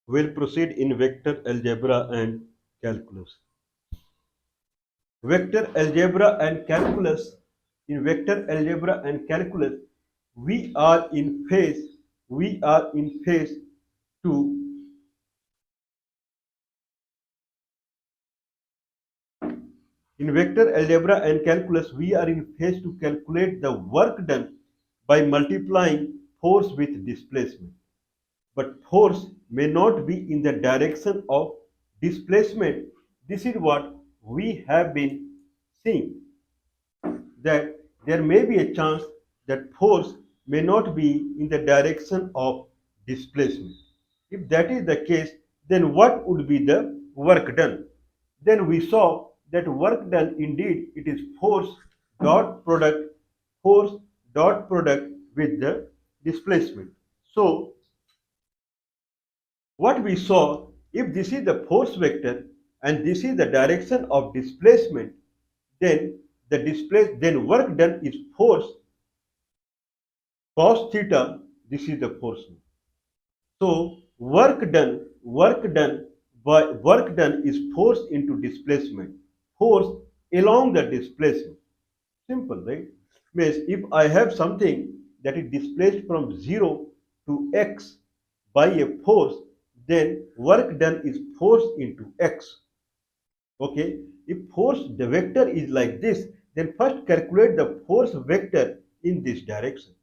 We'll proceed in vector algebra and calculus. Vector algebra and calculus. In vector algebra and calculus, we are in phase 2. In vector algebra and calculus, we are in phase to calculate the work done by multiplying force with displacement. But force may not be in the direction of displacement. This is what we have been seeing, that there may be a chance that force may not be in the direction of displacement. If that is the case, then what would be the work done? Then we saw that work done, indeed it is dot product force dot product with the displacement. So what we saw, if this is the force vector and this is the direction of displacement, then then work done is force cos theta. This is the force. So work done is force into displacement, force along the displacement. Simple, right? Means if I have something that is displaced from 0 to x by a force, then work done is force into x. Okay, if force the vector is like this, then first calculate the force vector in this direction.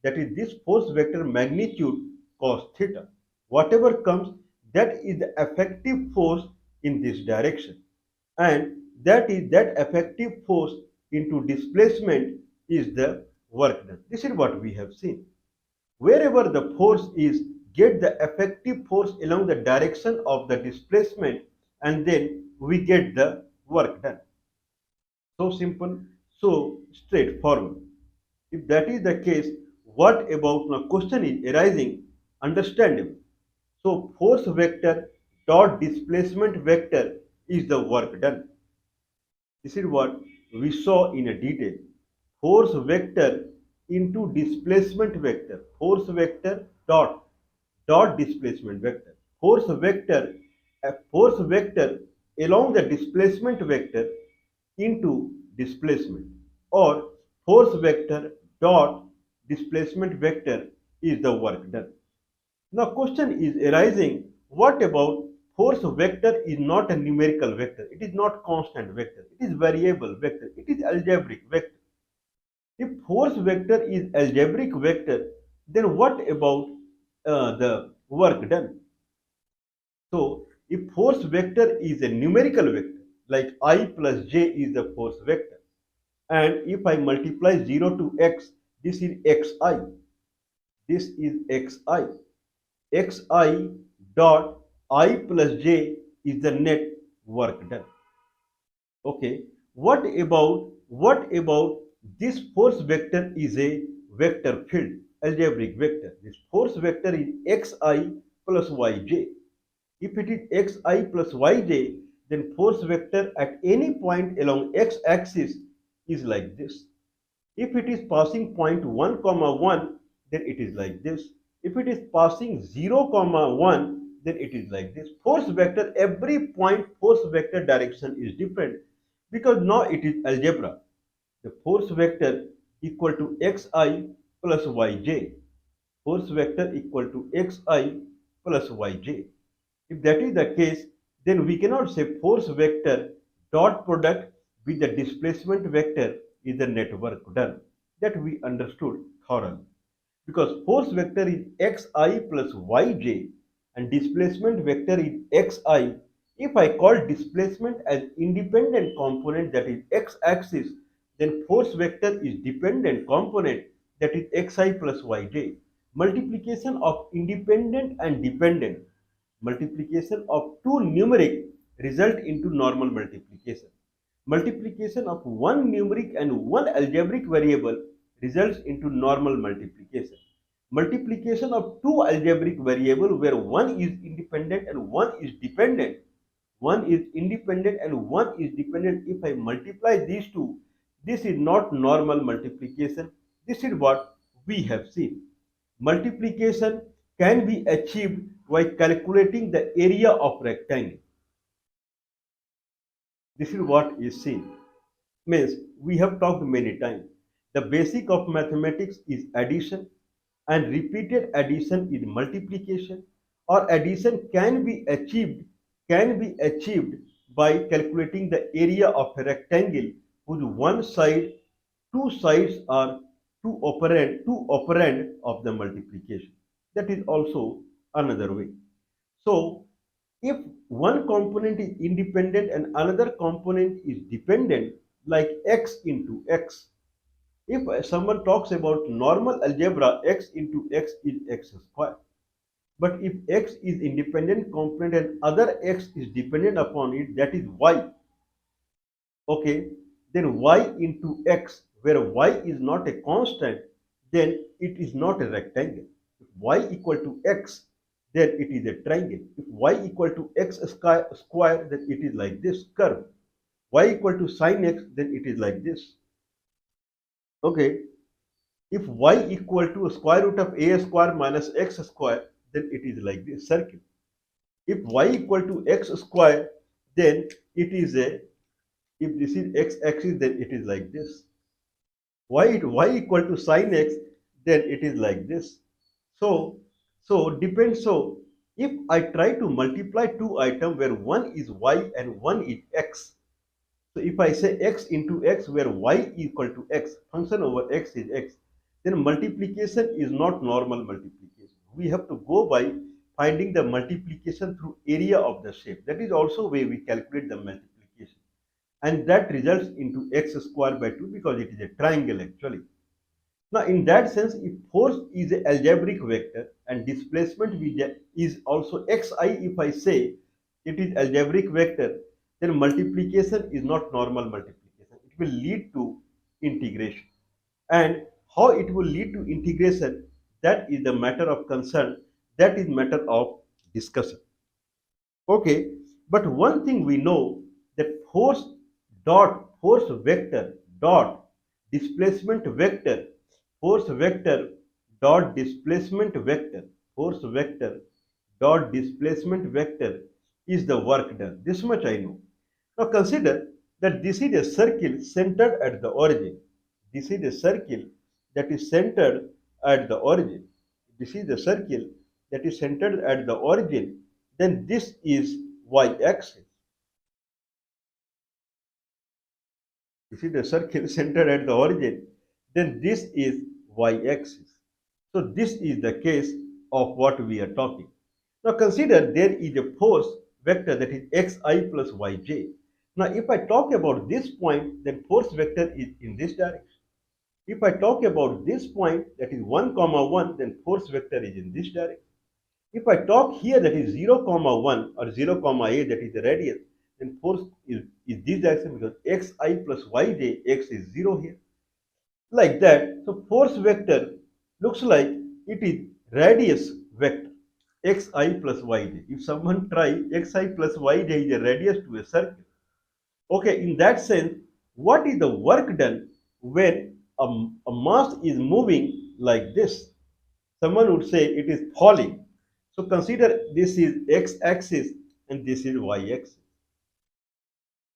That is this force vector magnitude cos theta. Whatever comes, that is the effective force in this direction. And that is that effective force into displacement is the work done. This is what we have seen. Wherever the force is, get the effective force along the direction of the displacement, and then we get the work done. So simple, so straightforward. If that is the case, what about, now question is arising, understandable. So force vector dot displacement vector is the work done. This is what we saw in a detail. Force vector into displacement vector. Force vector dot displacement vector. Force vector along the displacement vector into displacement, or force vector dot displacement vector is the work done. Now question is arising, what about force vector is not a numerical vector, it is not constant vector, it is variable vector, it is algebraic vector. If force vector is algebraic vector, then what about the work done? So if force vector is a numerical vector, like I plus j is the force vector, and if I multiply 0 to x, this is xi, this is xi dot I plus j is the net work done. Okay, what about this force vector is a vector field, algebraic vector. This force vector is xi plus yj. If it is xi plus yj, then force vector at any point along x-axis is like this. If it is passing point 1 comma 1, then it is like this. If it is passing 0 comma 1, then it is like this. Force vector, every point force vector direction is different, because now it is algebra. The force vector equal to xi plus yj. Force vector equal to xi plus yj. If that is the case, then we cannot say force vector dot product with the displacement vector is the net work done. That we understood thoroughly. Because force vector is xi plus yj and displacement vector is xi. If I call displacement as independent component, that is x-axis, then force vector is dependent component, that is xi plus yj. Multiplication of independent and dependent, multiplication of two numeric result into normal multiplication. Multiplication of one numeric and one algebraic variable results into normal multiplication. Multiplication of two algebraic variable where one is independent and one is dependent. One is independent and one is dependent. If I multiply these two, this is not normal multiplication. This is what we have seen. Multiplication can be achieved by calculating the area of rectangle. This is what is seen. Means we have talked many times. The basic of mathematics is addition, and repeated addition is multiplication, or addition can be achieved by calculating the area of a rectangle whose one side, two sides are two operand of the multiplication. That is also another way. So if one component is independent and another component is dependent, like x into x, if someone talks about normal algebra, x into x is x square. But if x is independent component and other x is dependent upon it, that is y. Okay, then y into x, where y is not a constant, then it is not a rectangle. If y equal to x, then it is a triangle. If y equal to x square, then it is like this curve. Y equal to sine x, then it is like this. Okay, if y equal to square root of a square minus x square, then it is like this circle. If y equal to x square, then it is a, if this is x axis, then it is like this. Y equal to sine x, then it is like this. So, depends. So, if I try to multiply two items where one is y and one is x, so if I say x into x where y equal to x, function over x is x, then multiplication is not normal multiplication. We have to go by finding the multiplication through area of the shape. That is also way we calculate the multiplication. And that results into x square by 2 because it is a triangle actually. Now, in that sense, if force is an algebraic vector and displacement is also xi, if I say it is algebraic vector, then multiplication is not normal multiplication. It will lead to integration. And how it will lead to integration, that is the matter of concern, that is matter of discussion. Okay, but one thing we know, that force vector dot displacement vector, force vector dot displacement vector, force vector dot displacement vector is the work done. This much I know. Now consider that this is a circle centered at the origin. This is a circle that is centered at the origin. This is the circle that is centered at the origin. Then this is y-axis. This is the circle centered at the origin. Then this is y-axis. So this is the case of what we are talking. Now consider there is a force vector that is xi plus yj. Now if I talk about this point, then force vector is in this direction. If I talk about this point, that is 1 comma 1, then force vector is in this direction. If I talk here, that is 0 comma 1 or 0 comma a, that is the radius, then force is this direction because xi plus yj, x is 0 here. Like that, so force vector looks like it is radius vector xi plus yj. If someone try xi plus yj is a radius to a circle. Okay, in that sense, what is the work done when a mass is moving like this? Someone would say it is falling. So consider this is x-axis and this is y-axis.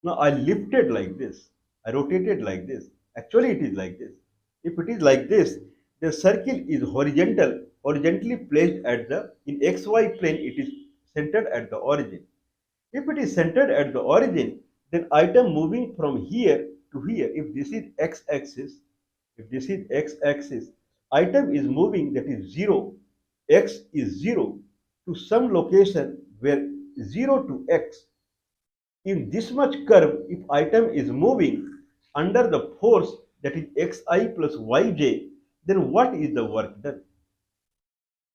Now I lifted like this, I rotated like this. Actually it is like this. If it is like this, the circle is horizontally placed at the, in xy plane, it is centered at the origin. If it is centered at the origin, then item moving from here to here, if this is x-axis, item is moving, that is 0, x is 0 to some location where 0 to x. In this much curve, if item is moving under the force that is xi plus yj, then what is the work done?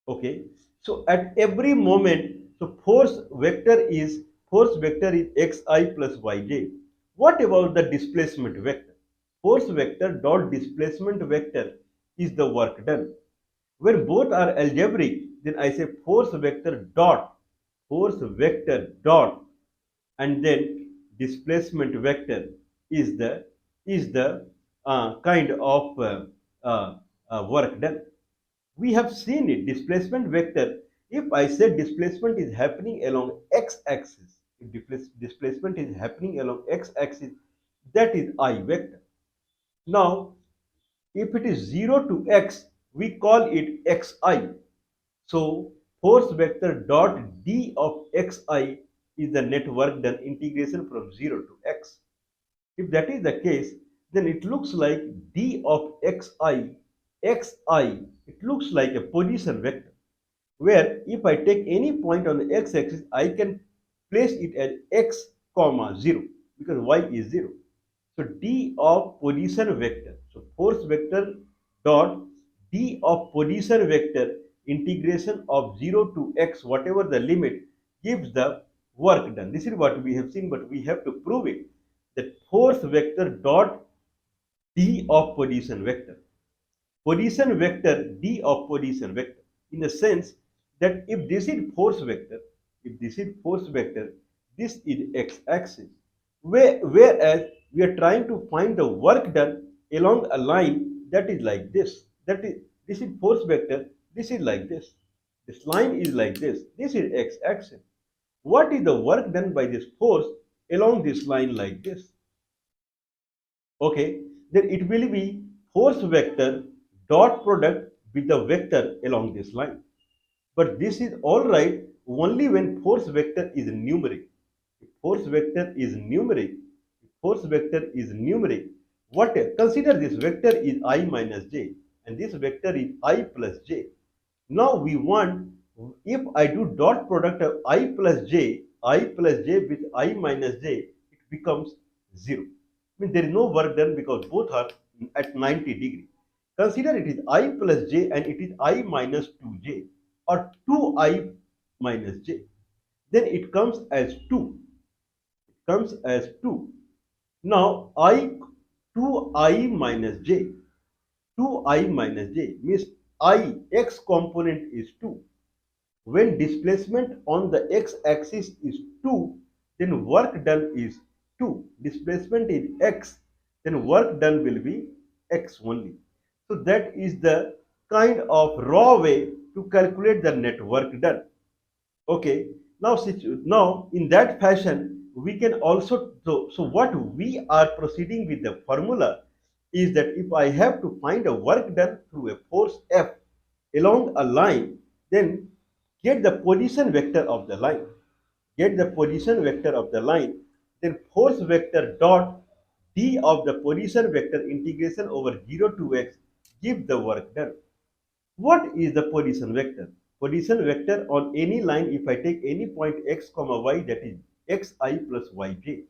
Okay, so at every moment, so force vector is xi plus yj. What about the displacement vector? Force vector dot displacement vector is the work done. When both are algebraic, then I say force vector dot, and then displacement vector is the kind of work done. We have seen it. Displacement vector, If I say displacement is happening along x-axis, if displacement is happening along x-axis, that is I vector. Now if it is 0 to x, we call it xi. So force vector dot d of xi is the net work done integration from 0 to x. If that is the case, then it looks like d of xi, it looks like a position vector, where if I take any point on the x-axis, I can place it at x comma 0 because y is 0. So d of position vector, so force vector dot d of position vector integration of 0 to x, whatever the limit, gives the work done. This is what we have seen, but we have to prove it, that force vector dot d of position vector, position vector d of position vector, in the sense that if this is force vector, this is x-axis, whereas we are trying to find the work done along a line that is like this. This is force vector, this is like this. This line is like this. This is x-axis. What is the work done by this force along this line like this? Okay, then it will be force vector dot product with the vector along this line. But this is all right only when force vector is numeric. If force vector is numeric, what, consider this vector is I minus j and this vector is I plus j. Now we want, if I do dot product of I plus j with I minus j, it becomes 0. I mean, there is no work done because both are at 90 degree. Consider it is I plus j and it is I minus 2j or 2i minus j. Then it comes as 2. Now I 2i minus j. 2i minus j means I x component is 2. When displacement on the x-axis is 2, then work done is 2. Displacement is x, then work done will be x only. So that is the kind of raw way to calculate the net work done. Okay, now in that fashion, we can also, so what we are proceeding with the formula is that if I have to find a work done through a force F along a line, then get the position vector of the line. Then force vector dot d of the position vector integration over 0 to x give the work done. What is the position vector? Position vector on any line, if I take any point x comma y, that is xi plus yj.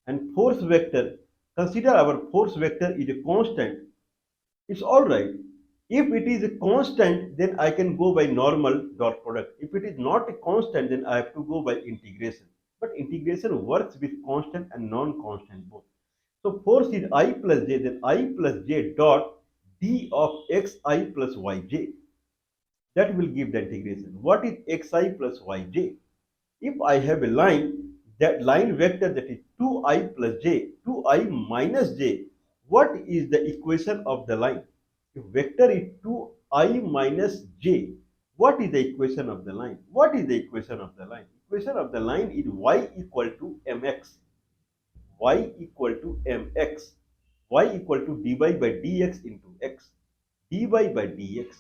And force vector, consider our force vector is a constant. It's all right. If it is a constant, then I can go by normal dot product. If it is not a constant, then I have to go by integration. But integration works with constant and non-constant both. So force is I plus j, then I plus j dot d of xi plus yj. That will give the integration. What is xi plus yj? If I have a line, that line vector, that is 2i plus j, 2i minus j, what is the equation of the line? If vector is 2i minus j, what is the equation of the line? Equation of the line is y equal to mx. Y equal to dy by dx into x. dy by dx.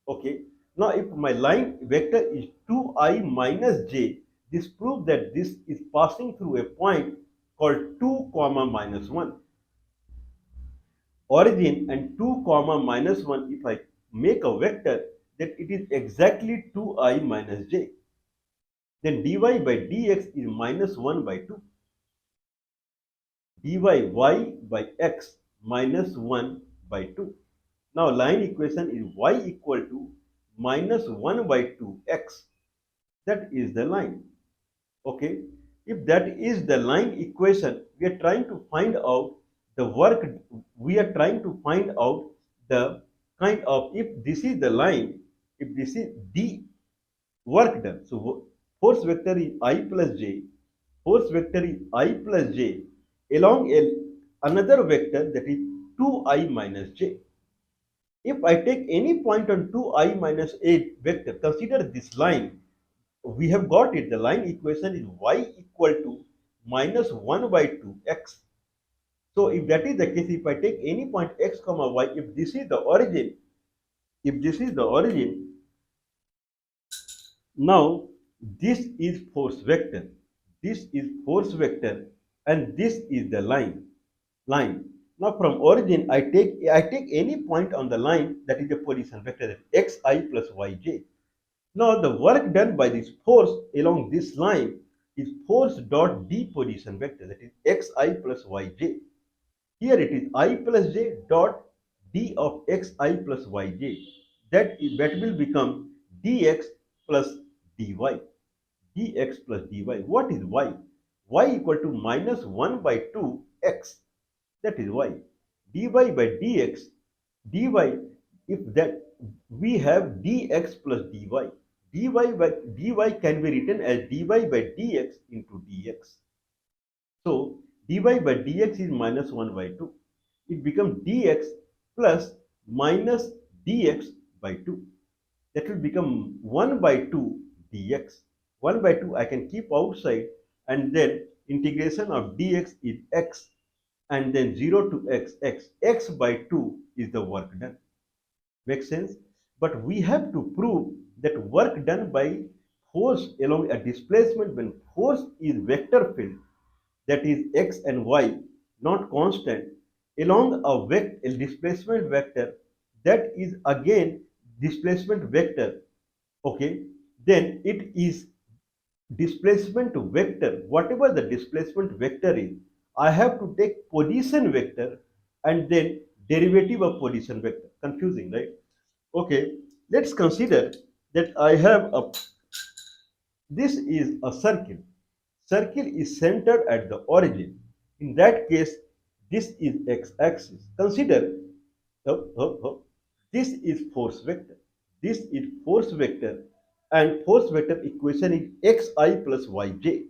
Okay. Now, if my line vector is 2i minus j, this proves that this is passing through a point called 2 comma minus 1. Origin and 2 comma minus 1, if I make a vector, then it is exactly 2i minus j. Then dy by dx is minus 1 by 2. dy y by x minus 1 by 2. Now line equation is y equal to minus 1 by 2x. That is the line. Okay. If that is the line equation, we are trying to find out the work. We are trying to find out the kind of, if this is the line, if this is d work done. So force vector is I plus j. Along another vector, that is 2i minus j. If I take any point on 2I minus 8 vector, consider this line. We have got it. The line equation is y equal to minus 1 by 2x. So if that is the case, if I take any point x comma y, if this is the origin, now this is force vector. This is force vector, and this is the line. Now from origin, I take any point on the line that is a position vector, that is xi plus yj. Now the work done by this force along this line is force dot d position vector, that is xi plus yj. Here it is I plus j dot d of xi plus yj. That will become dx plus dy. Dx plus dy. What is y? Y equal to minus 1 by 2 x. That is y. dy by dx. dy, if that we have dx plus dy. dy can be written as dy by dx into dx. So dy by dx is minus 1 by 2. It becomes dx plus minus dx by 2. That will become 1 by 2 dx. 1 by 2 I can keep outside, and then integration of dx is x, and then 0 to x by 2 is the work done. Makes sense? But we have to prove that work done by force along a displacement when force is vector field, that is x and y, not constant, along a displacement vector that is again displacement vector. Okay, then it is displacement vector. Whatever the displacement vector is, I have to take position vector and then derivative of position vector. Confusing, right? Okay, let's consider that I have a, this is a circle. Circle is centered at the origin. In that case, this is x-axis. Consider, this is force vector. This is force vector, and force vector equation is xi plus yj.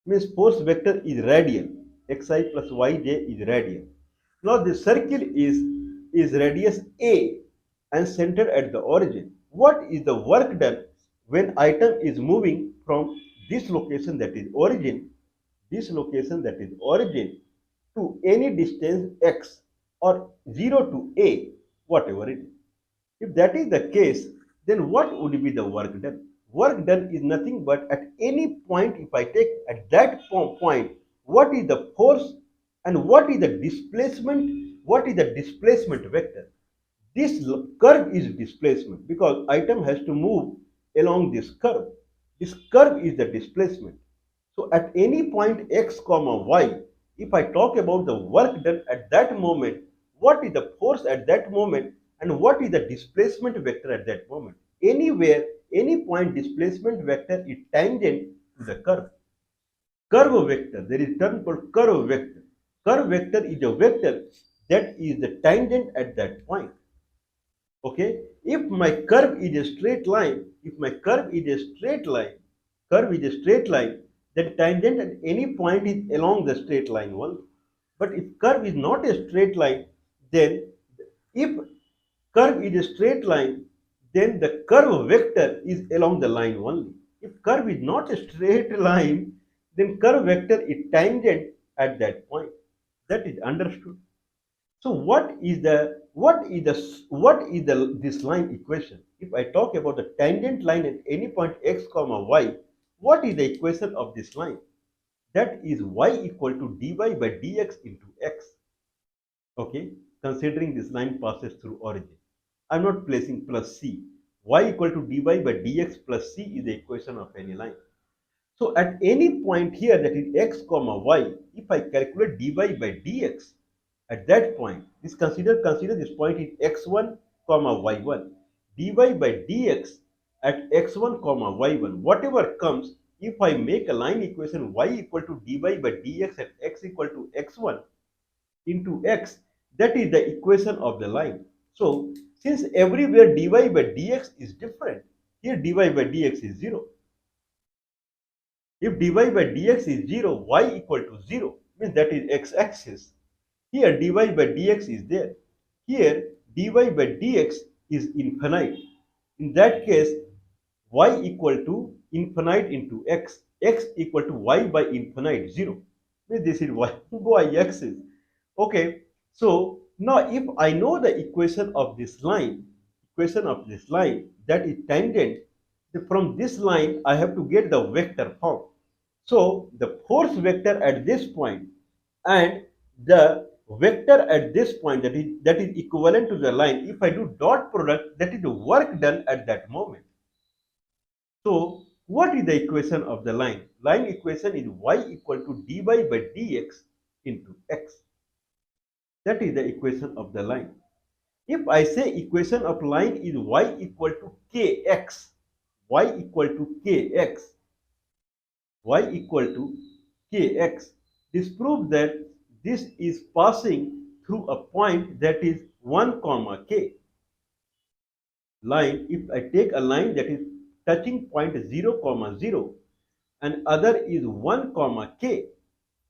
Means force vector is radial. Xi plus yj is radial. Now the circle is radius a and centered at the origin. What is the work done when item is moving from this location, that is origin, to any distance x or 0 to a, whatever it is? If that is the case, then what would be the work done? Work done is nothing but at any point, if I take at that point, what is the force and what is the displacement? What is the displacement vector? This curve is displacement because item has to move along this curve. This curve is the displacement. So at any point x comma y, if I talk about the work done at that moment, what is the force at that moment and what is the displacement vector at that moment? Anywhere, any point displacement vector is tangent to the curve. Curve vector, there is a term called curve vector. Curve vector is a vector that is the tangent at that point. Okay, if my curve is a straight line, then tangent at any point is along the straight line only. But if curve is not a straight line, then if curve is a straight line, then the curve vector is along the line only. If curve is not a straight line, then curve vector is tangent at that point. That is understood. So what is the this line equation? If I talk about the tangent line at any point x comma y, what is the equation of this line? That is y equal to dy by dx into x. Okay, considering this line passes through origin, I'm not placing plus c. Y equal to dy by dx plus c is the equation of any line. So at any point here, that is x comma y, if I calculate dy by dx, at that point, consider this point is x1 comma y1. dy by dx at x1 comma y1, whatever comes, if I make a line equation y equal to dy by dx at x equal to x1 into x, that is the equation of the line. So since everywhere dy by dx is different, here dy by dx is 0. If dy by dx is 0, y equal to 0, means that is x-axis. Here dy by dx is there. Here dy by dx is infinite. In that case, y equal to infinite into x equal to y by infinite 0. This is y x is. Okay, so now if I know the equation of this line that is tangent, from this line I have to get the vector form. So the force vector at this point and the vector at this point, that is equivalent to the line. If I do dot product, that is the work done at that moment. So what is the equation of the line? Line equation is y equal to dy by dx into x. That is the equation of the line. If I say equation of line is y equal to kx, y equal to kx, y equal to kx, this proves that this is passing through a point that is 1 comma k. Line, if I take a line that is touching point 0 comma 0 and other is 1 comma k,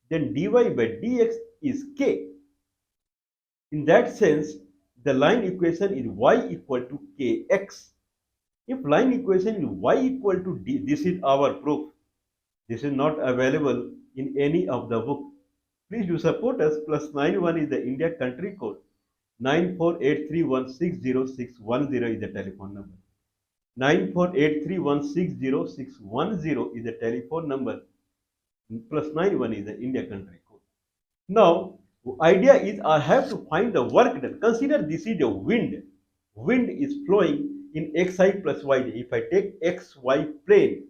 then dy by dx is k. In that sense, the line equation is y equal to kx. If line equation is y equal to d, this is our proof. This is not available in any of the book. Please do support us. +91 is the India country code. 9483160610 is the telephone number. 9483160610 is the telephone number. +91 is the India country code. Now, idea is I have to find the work done. Consider this is a wind. Wind is flowing in xi plus yj. If I take xy plane,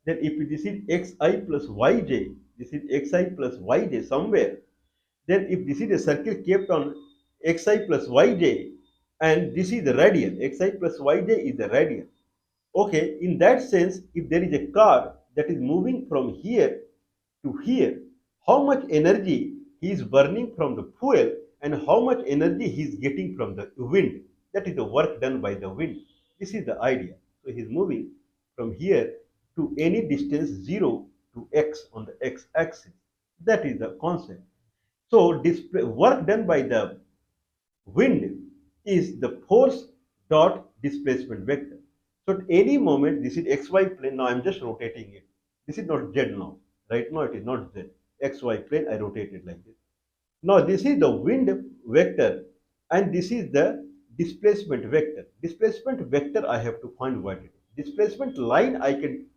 then if this is xi plus yj, this is xi plus yj somewhere, then if this is a circle kept on xi plus yj, and this is the radian, xi plus yj is the radian. Okay, in that sense, if there is a car that is moving from here to here, how much energy he is burning from the fuel and how much energy he is getting from the wind. That is the work done by the wind. This is the idea. So he is moving from here to any distance 0 to x on the x-axis. That is the concept. So work done by the wind is the force dot displacement vector. So at any moment, this is xy plane. Now I'm just rotating it. This is not z now. Right now it is not z. XY plane, I rotate it like this. Now this is the wind vector and this is the displacement vector. Displacement vector I have to find what it is. Displacement line I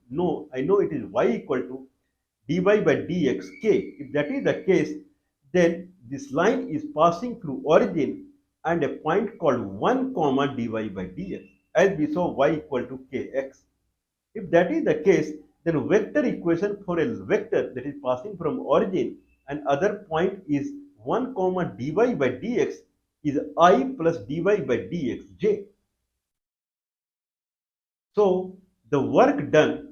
know it is y equal to dy by dx k. If that is the case, then this line is passing through origin and a point called 1 comma dy by dx, as we saw y equal to kx. If that is the case, then vector equation for a vector that is passing from origin and other point is 1 comma dy by dx is I plus dy by dx j. So the work done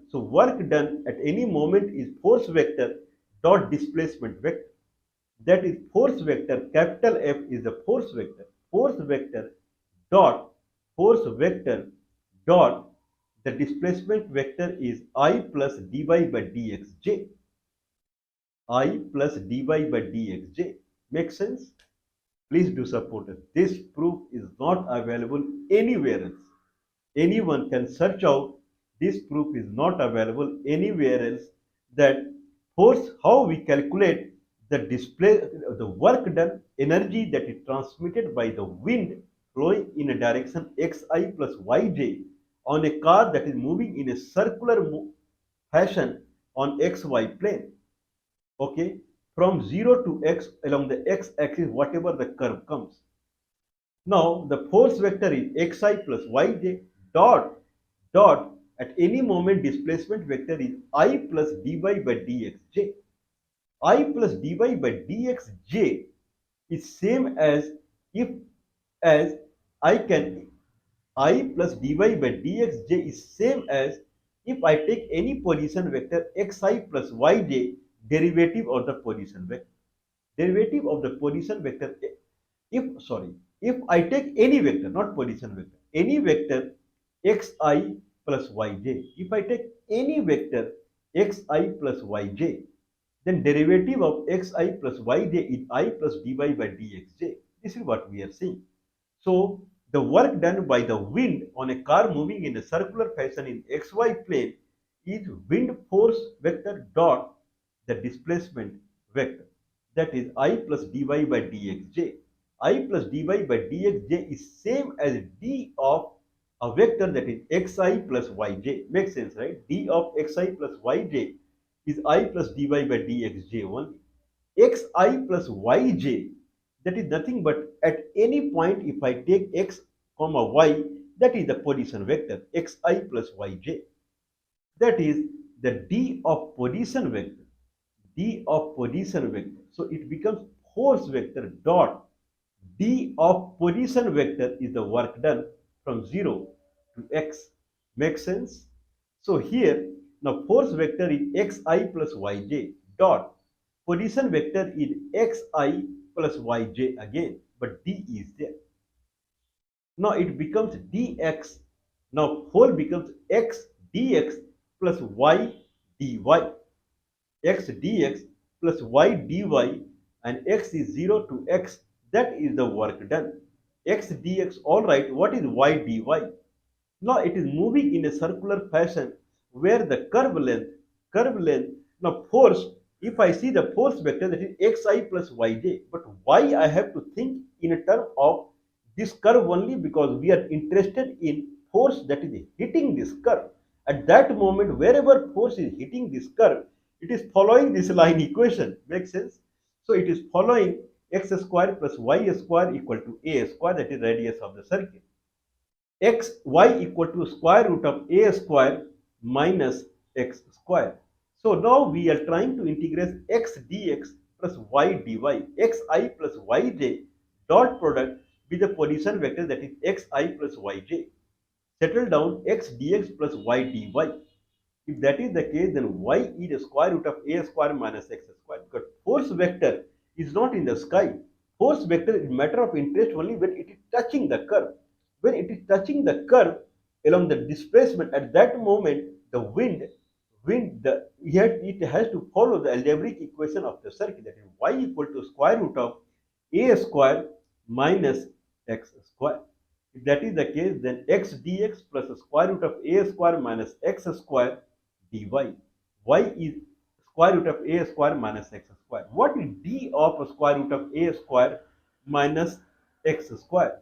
at any moment is force vector dot displacement vector. That is force vector, capital F is the force vector. Force vector dot the displacement vector is I plus dy by dxj. I plus dy by dxj. Make sense? Please do support us. This proof is not available anywhere else. Anyone can search out. This proof is not available anywhere else. That force, how we calculate the work done, energy that is transmitted by the wind flowing in a direction xi plus yj on a car that is moving in a circular fashion on xy plane. Okay, from 0 to x along the x-axis, whatever the curve comes. Now the force vector is xi plus yj dot at any moment displacement vector is I plus dy by dxj. I plus dy by dxj is same as if as I can I plus dy by dxj is same as if I take any position vector xi plus yj, derivative of the position vector. Derivative of the position vector, if I take any vector, not position vector, any vector xi plus yj, if I take any vector xi plus yj, then derivative of xi plus yj is I plus dy by dxj. This is what we are seeing. So the work done by the wind on a car moving in a circular fashion in xy plane is wind force vector dot the displacement vector, that is I plus dy by dxj. I plus dy by dxj is same as d of a vector, that is xi plus yj. Makes sense, right? D of xi plus yj is I plus dy by dxj only. Xi plus yj, that is nothing but at any point if I take x comma y, that is the position vector xi plus yj. That is the d of position vector, d of position vector. So it becomes force vector dot d of position vector is the work done from 0 to x. Makes sense? So here now force vector is xi plus yj dot position vector is xi plus yj again, but d is there. Now it becomes dx. Now whole becomes x dx plus y dy. X dx plus y dy, and x is 0 to x. That is the work done. X dx, all right. What is y dy? Now it is moving in a circular fashion where the curve length, now force, if I see the force vector, that is xi plus yj, but why I have to think in a term of this curve only? Because we are interested in force that is hitting this curve. At that moment, wherever force is hitting this curve, it is following this line equation. Makes sense? So it is following x square plus y square equal to a square, that is radius of the circle. X y equal to square root of a square minus x square. So now we are trying to integrate x dx plus y dy, xi plus yj dot product with the position vector, that is xi plus yj. Settle down x dx plus y dy. If that is the case, then y is the square root of a square minus x square, because force vector is not in the sky. Force vector is matter of interest only when it is touching the curve. When it is touching the curve along the displacement, at that moment the it has to follow the algebraic equation of the circle, that is y equal to square root of a square minus x square. If that is the case, then x dx plus the square root of a square minus x square dy. Y is square root of a square minus x square. What is d of square root of a square minus x square?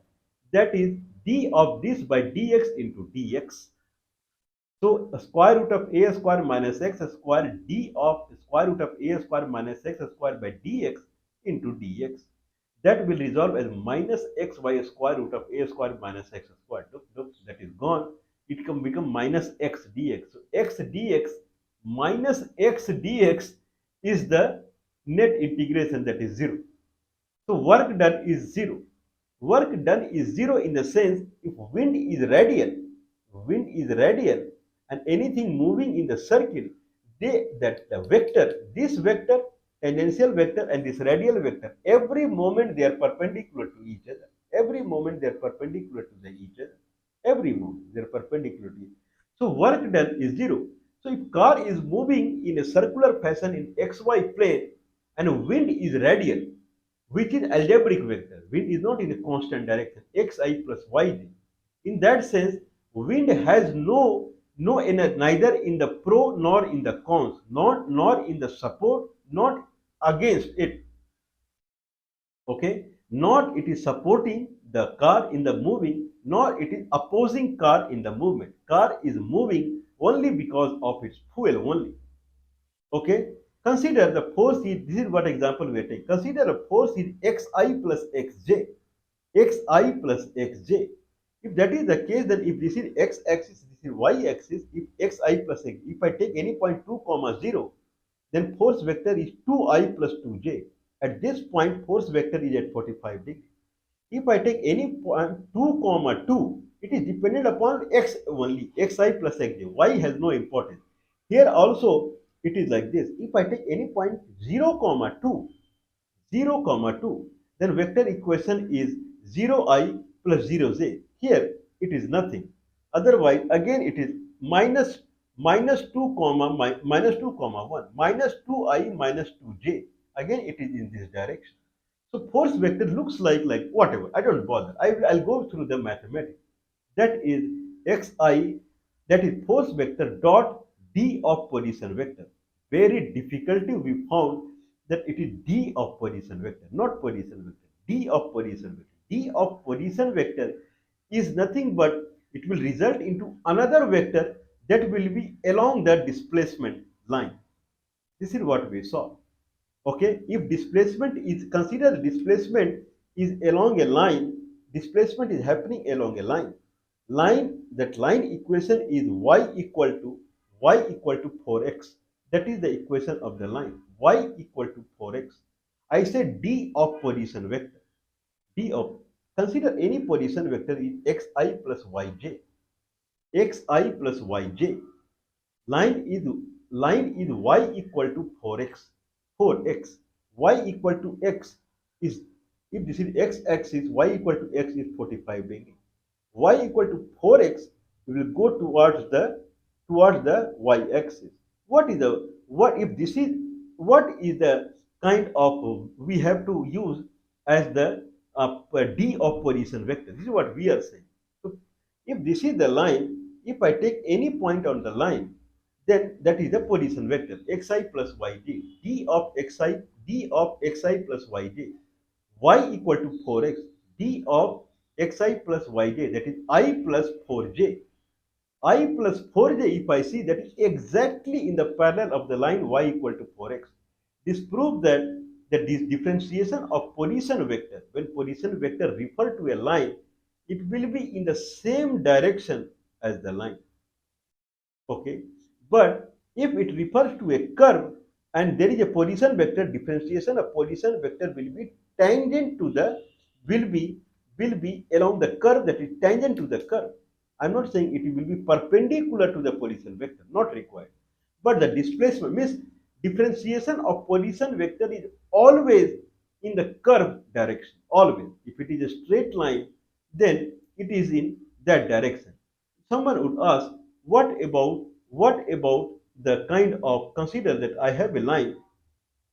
That is d of this by dx into dx. So square root of a square minus x square, d of square root of a square minus x square by dx into dx. That will resolve as minus xy square root of a square minus x square. Look, that is gone. It can become minus x dx. So x dx minus x dx is the net integration, that is 0. So work done is 0. Work done is 0 in the sense if wind is radial and anything moving in the circle, this vector, tangential vector and this radial vector, every moment they are perpendicular to each other. Every moment they are perpendicular to each other. Every moment they are perpendicular to each other. So work done is 0. So if car is moving in a circular fashion in xy plane and wind is radial, which is algebraic vector. Wind is not in a constant direction, xi plus yj. In that sense, wind has no neither in the pro nor in the cons, nor in the support, not against it. Okay, not it is supporting the car in the moving, nor it is opposing car in the movement. Car is moving only because of its fuel only. Okay, consider the force is, this is what example we are taking. Consider a force is xi plus xj, xi plus xj. If that is the case, then if this is x-axis, this is y-axis, if xi plus x, if I take any point 2 comma 0, then force vector is 2i plus 2j. At this point, force vector is at 45 degrees. If I take any point 2 comma 2, it is dependent upon x only, xi plus xj. Y has no importance. Here also it is like this. If I take any point 0 comma 2, 0 comma 2, then vector equation is 0i plus 0j. Here it is nothing. Otherwise, again it is minus minus 2 comma minus 2 comma 1 minus 2i minus 2j. Again it is in this direction. So force vector looks like whatever. I don't bother. I'll go through the mathematics. That is xi, that is force vector dot d of position vector. Very difficulty we found that it is d of position vector, not position vector. D of position vector. D of position vector is nothing but it will result into another vector that will be along the displacement line. This is what we saw. Okay, if displacement is considered, displacement is along a line, displacement is happening along a line, that line equation is y equal to 4x. That is the equation of the line, y equal to 4x. I said d of position vector, d of, consider any position vector is xi plus yj, xi plus yj. line is line is y equal to 4x, 4x. Y equal to x is, if this is x axis, y equal to x is 45 degree. Y equal to 4x, we will go towards the y axis. What is the, what if this is, what is the kind of we have to use as the d of position vector? This is what we are saying. So if this is the line, if I take any point on the line, then that is the position vector xi plus yj, d of xi plus yj, y equal to 4x, d of xi plus yj, that is I plus 4j. I plus 4j, if I see, that is exactly in the parallel of the line y equal to 4x. This proves that this differentiation of position vector, when position vector refer to a line, it will be in the same direction as the line. Okay, but if it refers to a curve and there is a position vector, differentiation of position vector will be tangent to the, will be along the curve, that is tangent to the curve. I'm not saying it will be perpendicular to the position vector, not required. But the displacement means differentiation of position vector is always in the curve direction, always. If it is a straight line, then it is in that direction. Someone would ask, what about the kind of, consider that I have a line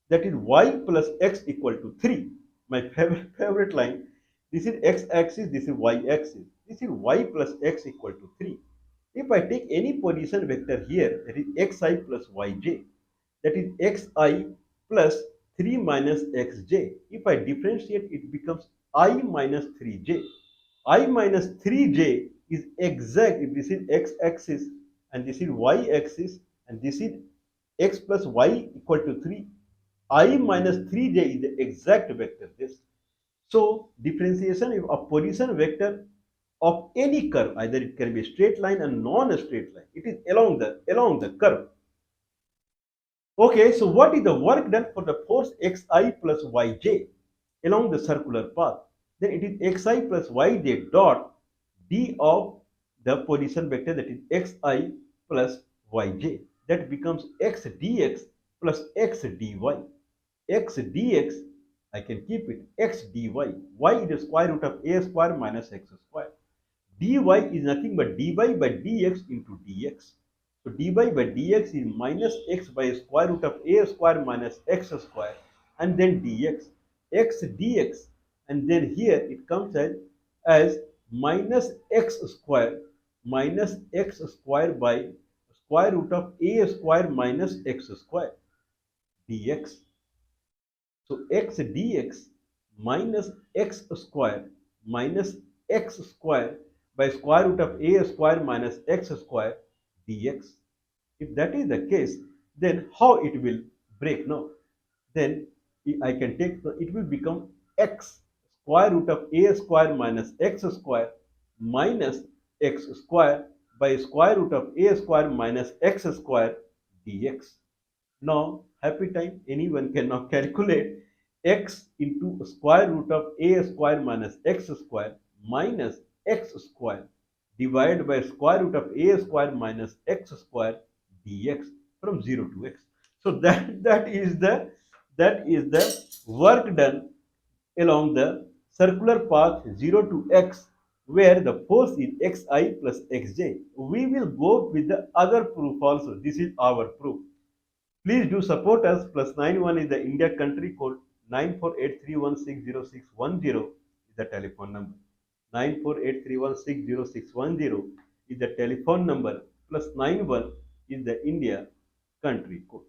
that is y plus x equal to 3. My favorite line. This is x-axis, this is y-axis. This is y plus x equal to 3. If I take any position vector here, that is xi plus yj, that is xi plus 3 minus xj. If I differentiate, it becomes I minus 3j. I minus 3j is exact, if this is x-axis and this is y-axis and this is x plus y equal to 3, I minus 3j is the exact vector this. So differentiation of position vector of any curve, either it can be a straight line and non-straight line, it is along the curve. Okay, so what is the work done for the force xi plus yj along the circular path? Then it is xi plus yj dot d of the position vector, that is xi plus yj. That becomes x dx plus x dy. X dx, I can keep it, x dy. Y is the square root of a square minus x square. Dy is nothing but dy by dx into dx. So dy by dx is minus x by square root of a square minus x square, and then dx, x dx, and then here it comes as minus x square by square root of a square minus x square dx. So x dx minus x square minus x square by square root of a square minus x square dx. If that is the case, then how it will break now? Then I can take, it will become x square root of a square minus x square minus x square by square root of a square minus x square dx. Now, happy time, anyone can now calculate x into square root of a square minus x square minus x square divided by square root of a square minus x square dx from 0 to x. So that is the work done along the circular path 0 to x where the force is xi plus xj. We will go with the other proof also. This is our proof. Please do support us. Plus 91 is the India country code. 9483160610 is the telephone number. 9483160610 is the telephone number. Plus 91 is the India country code.